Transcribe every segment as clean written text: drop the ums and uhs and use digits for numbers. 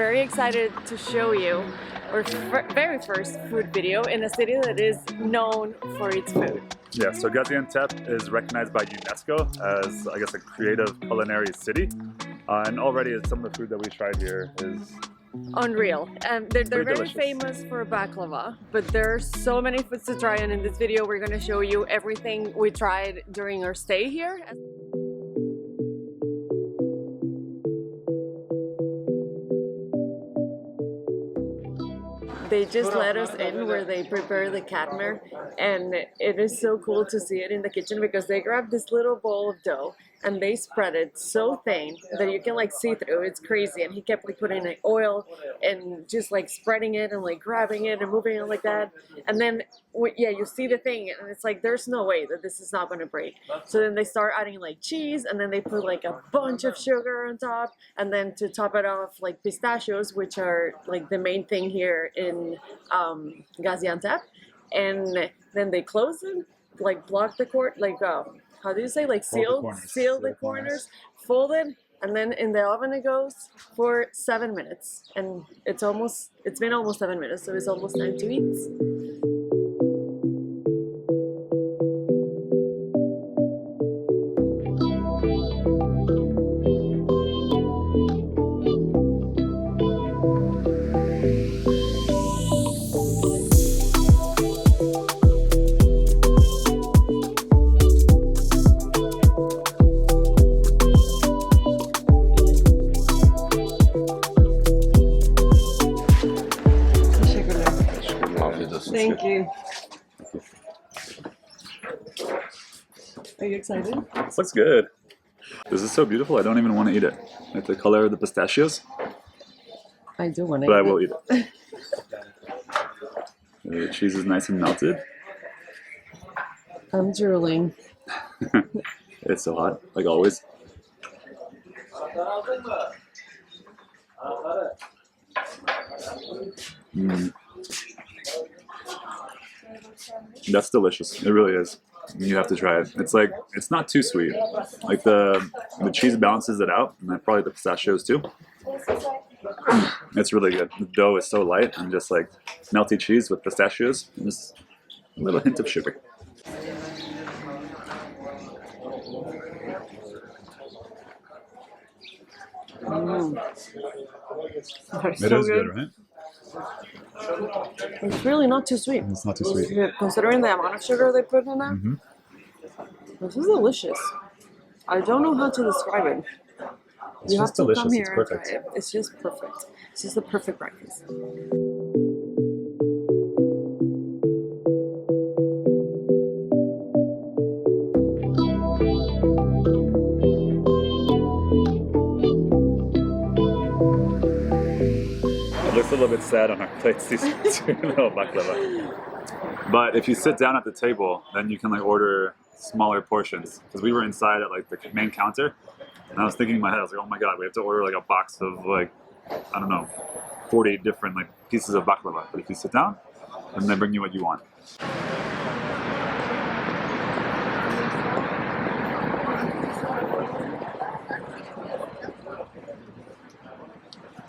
very excited to show you our very first food video in a city that is known for its food. Yeah, so Gaziantep is recognized by UNESCO as, I guess, a creative culinary city. And already some of the food that we tried here is unreal. They're very delicious. famous for baklava, but there are so many foods to try, and in this video we're going to show you everything we tried during our stay here. They just let us in where they prepare the Katmer, and it is so cool to see it in the kitchen because they grab this little bowl of dough and they spread it so thin that you can like see through. It's crazy. And he kept like putting like oil and just like spreading it and like grabbing it and moving it like that. And then yeah, you see the thing and it's like there's no way that this is not going to break. So then they start adding like cheese, and then they put like a bunch of sugar on top, and then to top it off like pistachios, which are like the main thing here in Gaziantep. And then they close them, like block the how do you say, like seal the corners, fold it, and then in the oven it goes for 7 minutes. And it's been almost 7 minutes, so it's almost time to eat. Thank you. Are you excited? This looks good. This is so beautiful, I don't even want to eat it. Like the color of the pistachios. I do want to but eat I will it. eat it. The cheese is nice and melted. I'm drooling. It's so hot, like always. That's delicious. It really is. You have to try it. It's like, it's not too sweet. Like the cheese balances it out, and then probably the pistachios too. It's really good. The dough is so light, and just like melty cheese with pistachios, and just a little hint of sugar. It is good, right? It's really not too sweet. It's not too sweet. Considering the amount of sugar they put in there, this is delicious. I don't know how to describe it. It's just delicious. Come here it's perfect. and try it. It's just perfect. It's just the perfect breakfast. It looks a little bit sad on our plates, these little baklava. But if you sit down at the table, then you can like order smaller portions. Because we were inside at like the main counter, and I was thinking in my head, I was like, oh my god, we have to order like a box of like, I don't know, 40 different like pieces of baklava. But if you sit down, then they bring you what you want.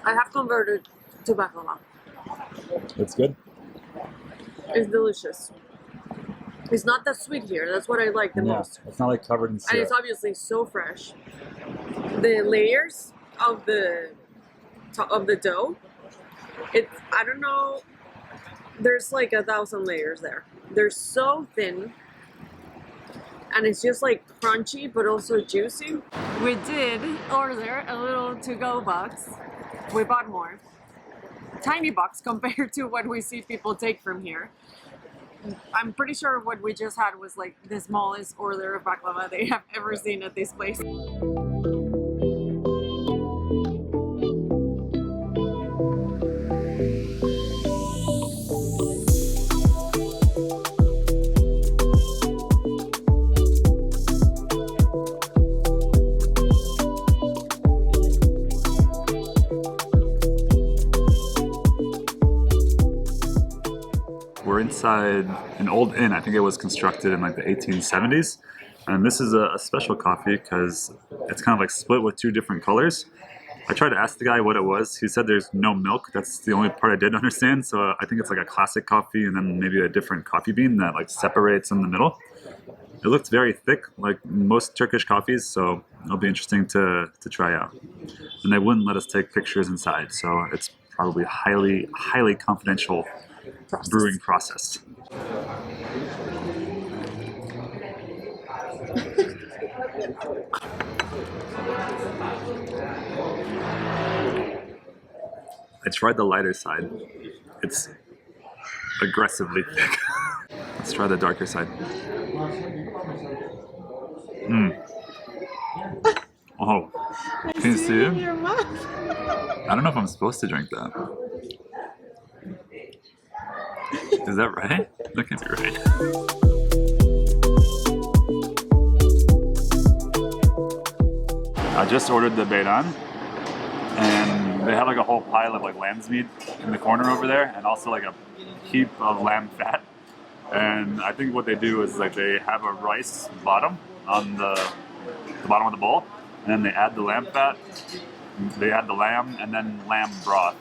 I have converted to baklava. It's good? It's delicious. It's not that sweet here. That's what I like the most. It's not like covered in syrup. And it's obviously so fresh. The layers of the dough, I don't know, there's like 1,000 layers there. They're so thin, and it's just like crunchy but also juicy. We did order a little to-go box. We bought more. Tiny box compared to what we see people take from here. I'm pretty sure what we just had was like the smallest order of baklava they have ever seen at this place. We're inside an old inn. I think it was constructed in like the 1870s. And this is a special coffee because it's kind of like split with two different colors. I tried to ask the guy what it was. He said there's no milk. That's the only part I didn't understand. So I think it's like a classic coffee and then maybe a different coffee bean that like separates in the middle. It looked very thick, like most Turkish coffees, so it'll be interesting to try out. And they wouldn't let us take pictures inside, so it's probably highly confidential brewing process. I tried the lighter side. It's aggressively thick. Let's try the darker side. Oh, can you see it? Your mouth. I don't know if I'm supposed to drink that. Is that right? That can't be right. I just ordered the Beyran, and they have like a whole pile of like lamb's meat in the corner over there, and also like a heap of lamb fat. And I think what they do is like they have a rice bottom on the bottom of the bowl, and then they add the lamb fat, they add the lamb, and then lamb broth.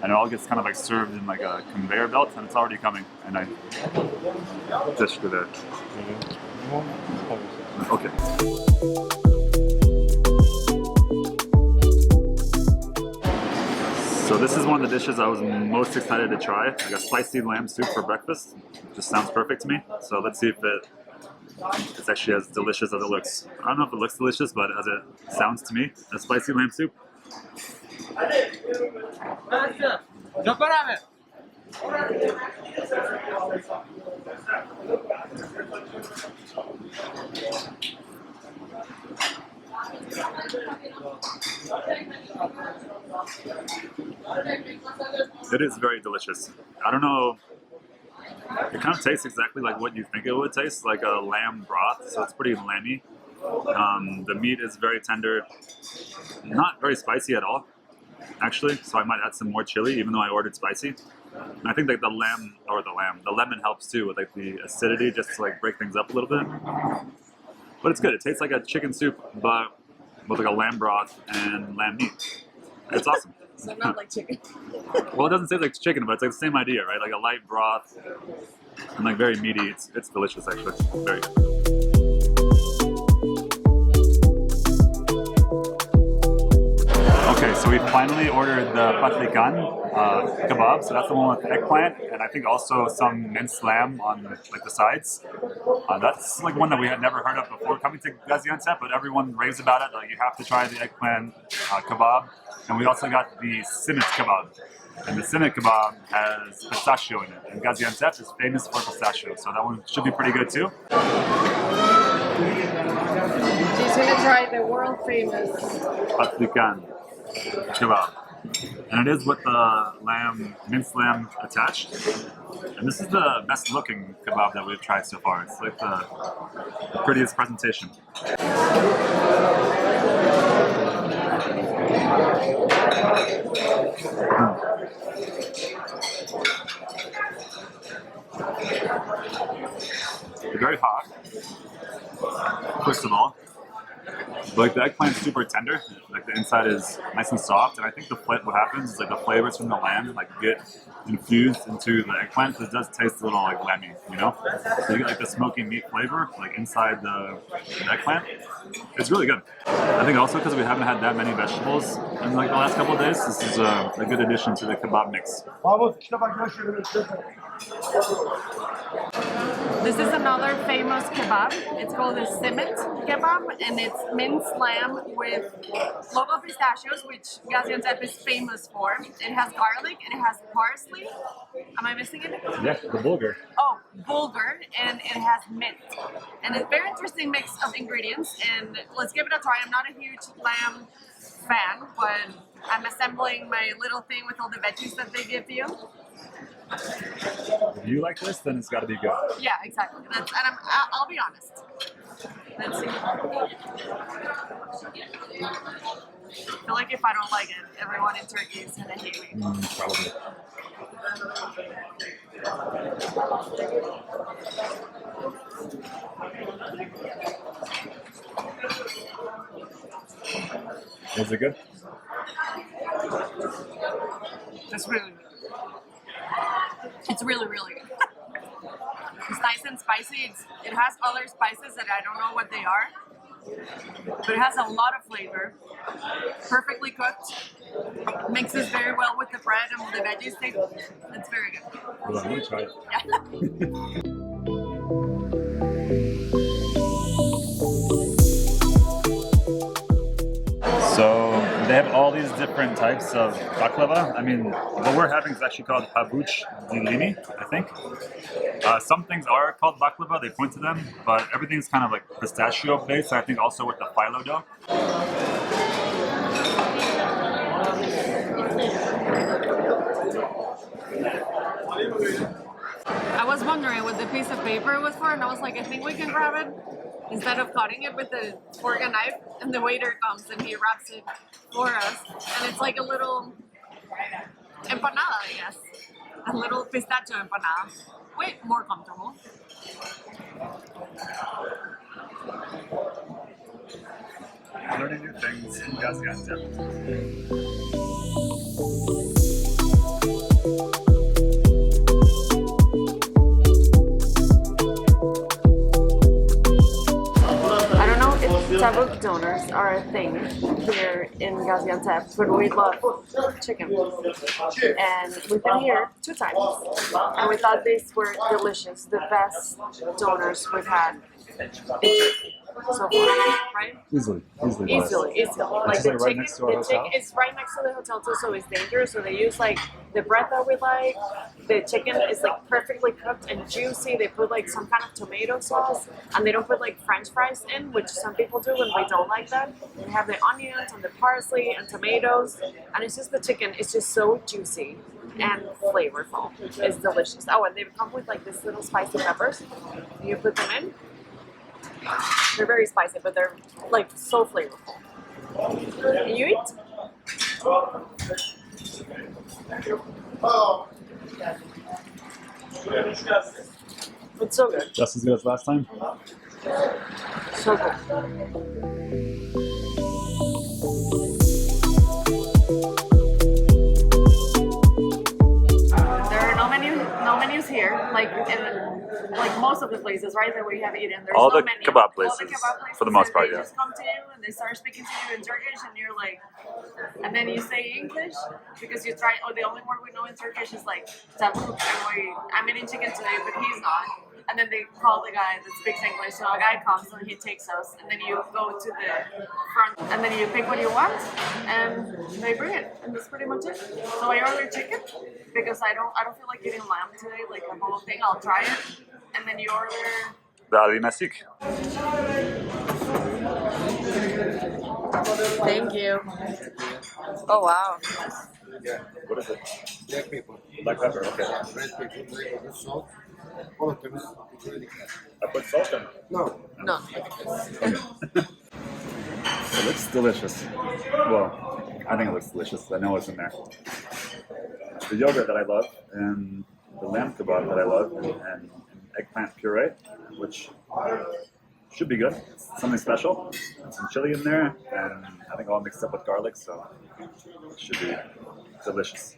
And it all gets kind of like served in like a conveyor belt, and it's already coming. And I dished it there. Okay. So this is one of the dishes I was most excited to try, like a spicy lamb soup for breakfast. Just sounds perfect to me. So let's see if it's actually as delicious as it looks. I don't know if it looks delicious, but as it sounds to me, a spicy lamb soup. It is very delicious. I don't know, it kind of tastes exactly like what you think it would taste, like a lamb broth, so it's pretty lamby. The meat is very tender, not very spicy at all, actually, so I might add some more chili, even though I ordered spicy. And I think like the lemon helps too, with like the acidity, just to like break things up a little bit. But it's good. It tastes like a chicken soup, but with like a lamb broth and lamb meat. It's awesome. So not like chicken. Well, it doesn't taste like chicken, but it's like the same idea, right? Like a light broth and like very meaty. It's delicious, actually. Very good. Okay, so we finally ordered the Patlican kebab. So that's the one with eggplant, and I think also some minced lamb on like the sides. That's like one that we had never heard of before coming to Gaziantep, but everyone raves about it. Like you have to try the eggplant kebab. And we also got the Simit kebab. And the Simit kebab has pistachio in it. And Gaziantep is famous for pistachio, so that one should be pretty good too. She's gonna try the world famous Patlican kebab. And it is with the minced lamb attached. And this is the best looking kebab that we've tried so far. It's like the prettiest presentation. They're very hot, first of all. Like the eggplant's super tender, like the inside is nice and soft, and I think what happens is like the flavors from the lamb like get infused into the eggplant, because it does taste a little like lamby, you know? So you get like the smoky meat flavor like inside the eggplant. It's really good. I think also because we haven't had that many vegetables in like the last couple of days, this is a good addition to the kebab mix. This is another famous kebab. It's called the Simit kebab, and it's minced lamb with local pistachios, which Gaziantep is famous for. It has garlic and it has parsley. Am I missing it? Yeah, the bulgur. Oh, bulgur, and it has mint. And it's a very interesting mix of ingredients, and let's give it a try. I'm not a huge lamb fan, but I'm assembling my little thing with all the veggies that they give you. If you like this, then it's got to be good. Yeah, exactly. I'll be honest. Let's see. I feel like if I don't like it, everyone in Turkey is gonna hate me. Probably. Was it good? It's really good. It's really, really good. It's nice and spicy. It has other spices that I don't know what they are, but it has a lot of flavor. Perfectly cooked. Mixes very well with the bread and the veggies. It's very good. Well, I'm gonna try it. Yeah. So they have all these different types of baklava. I mean, what we're having is actually called habuch dilini, I think. Some things are called baklava, they point to them, but everything's kind of like pistachio based, I think also with the phyllo dough. I was wondering what the piece of paper was for, and I was like, I think we can grab it instead of cutting it with the fork and knife. And the waiter comes and he wraps it for us, and it's like a little empanada, I guess, a little pistachio empanada. Way more comfortable. Learning new things in Gaziantep. Tabuk donors are a thing here in Gaziantep, but we love chicken. And we've been here 2 times, and we thought these were delicious, the best donors we've had so far, right? Easily. Like the right next to our hotel? It's right next to the hotel too, so it's dangerous. So they use like the bread that we like. The chicken is like perfectly cooked and juicy. They put like some kind of tomato sauce, and they don't put like French fries in, which some people do, and we don't like that. They have the onions and the parsley and tomatoes, and it's just the chicken. It's just so juicy and flavorful. It's delicious. Oh, and they come with like these little spicy peppers. You put them in. They're very spicy, but they're like so flavorful. You eat? It's so good. Just as good as last time? So good. There are no menus here, like most of the places, right, that we have eaten. There's all no the menu. kebab places, all the kebab places, for the most part, they yeah. just come to you and they start speaking to you in Turkish, and you're like, and then you say English because you try. Oh, the only word we know in Turkish is like tabuk, and I'm eating chicken today, but he's not. And then they call the guy that speaks English, so a guy comes and he takes us, and then you go to the front, and then you pick what you want, and they bring it, and that's pretty much it. So I ordered chicken because I don't feel like eating lamb today, like the whole thing. I'll try it, and then you order the Nazik. Thank you. Oh wow. Yeah. What is it? Black pepper. Black pepper, okay. Red pepper, black pepper, salt. All of them is really good. I put salt in it. No. No. It looks delicious. Well, I think it looks delicious. I know what's in there. The yogurt that I love, and the lamb kebab that I love, and eggplant puree, which should be good. It's something special. There's some chili in there, and I think all mixed up with garlic, so it should be delicious.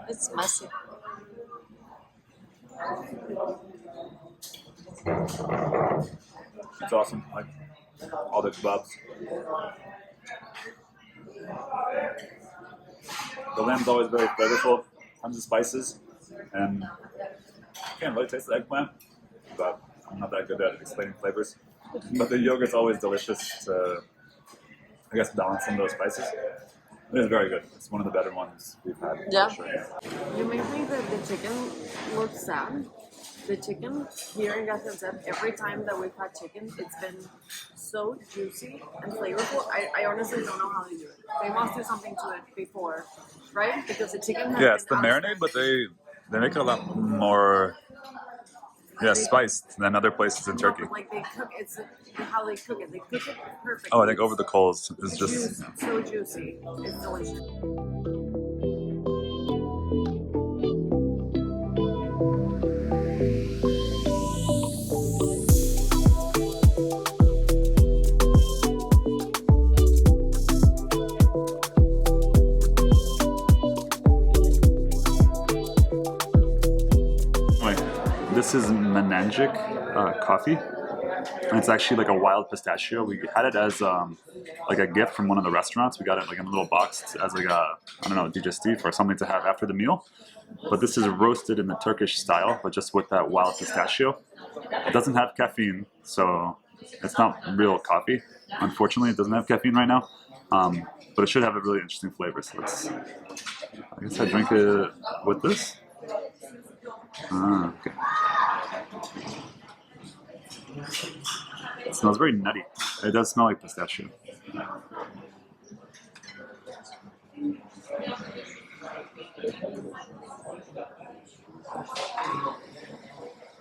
It's messy. It's awesome. Like all the kebabs. The lamb's always very flavorful, tons of spices, and I can't really taste the eggplant, but I'm not that good at explaining flavors. But the yogurt's always delicious to, I guess, balance some of those spices. It is very good. It's one of the better ones we've had. Yeah. For sure. You may think that the chicken looks sad. The chicken here in Gaziantep, every time that we've had chicken, it's been so juicy and flavorful. I honestly don't know how they do it. They must do something to it before, right? Because the chicken has Yeah, it's the been marinade, but they make it a lot more spiced than other places in Turkey. No, like they cook, it's how they cook it. They cook it perfectly. Oh, I think over the coals is The just. juice, it's so juicy. It's delicious. is Menengic coffee, and it's actually like a wild pistachio. We had it as like a gift from one of the restaurants. We got it like in a little box as like a, I don't know, digestif or something to have after the meal. But this is roasted in the Turkish style, but just with that wild pistachio. It doesn't have caffeine, so it's not real coffee. Unfortunately, it doesn't have caffeine right now, but it should have a really interesting flavor. So I guess I drink it with this. Okay. It smells very nutty. It does smell like pistachio.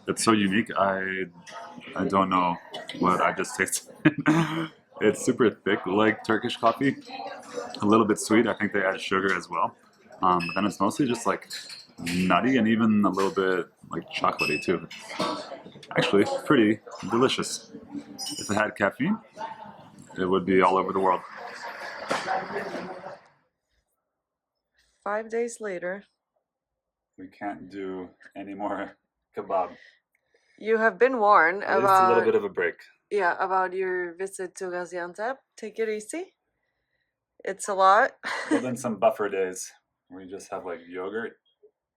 It's so unique. I don't know what I just tasted. It's super thick, like Turkish coffee. A little bit sweet. I think they add sugar as well. But then it's mostly just like nutty and even a little bit like chocolatey too. Actually, pretty delicious. If it had caffeine, it would be all over the world. 5 days later. We can't do any more kebab. You have been warned At least about a little bit of a break. yeah, about your visit to Gaziantep. Take it easy. It's a lot. Well, then some buffer days where you just have like yogurt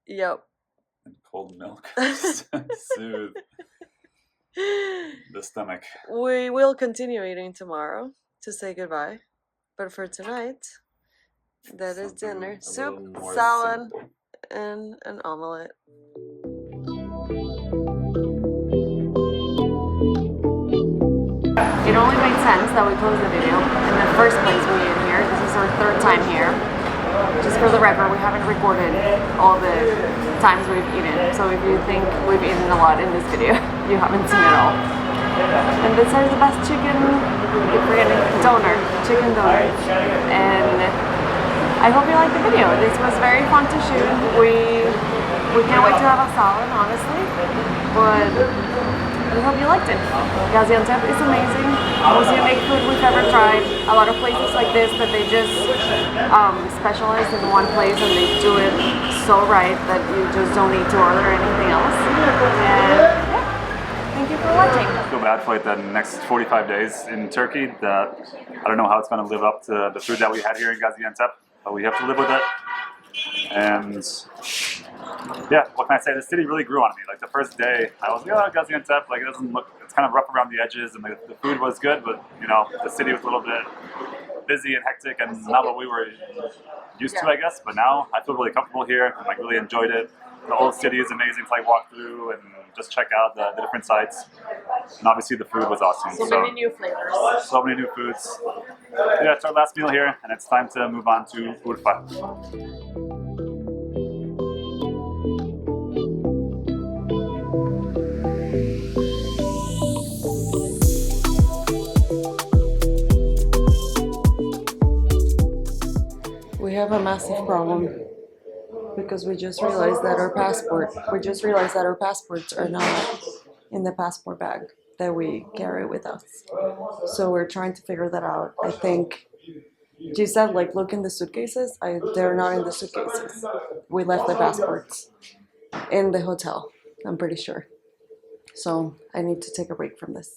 Yep. and cold milk. Soothe the stomach. We will continue eating tomorrow to say goodbye. But for tonight, that is Something dinner. a Soup, little more salad, simple. and an omelette. It only made sense that we close the video. In the first place, we ate here. This is our third time here. Just for the record, we haven't recorded all the times we've eaten. So if you think we've eaten a lot in this video, you haven't seen it all. And this is the best chicken donor, chicken donor. And I hope you liked the video. This was very fun to shoot. We can't wait to have a salad, honestly. But we hope you liked it. Gaziantep is amazing. Most unique food we've ever tried. A lot of places like this that they just specialize in one place and they do it so right that you just don't need to order anything else. And yeah, thank you for watching. I feel bad for like the next 45 days in Turkey. That I don't know how it's going to live up to the food that we had here in Gaziantep, but we have to live with it. And yeah, what can I say? The city really grew on me. Like the first day, I was like, oh, Gaziantep, like it doesn't look, it's kind of rough around the edges, and the food was good, but you know, the city was a little bit busy and hectic, and not what we were used to, I guess. But now I feel really comfortable here. I like really enjoyed it. The old city is amazing to like walk through and just check out the different sites. And obviously the food was awesome. So many new flavors. So many new foods. Yeah, it's our last meal here, and it's time to move on to Urfa. We have a massive problem because we just realized that our passports are not in the passport bag that we carry with us. So we're trying to figure that out. I think she said, like, look in the suitcases. They're not in the suitcases. We left the passports in the hotel, I'm pretty sure. So I need to take a break from this.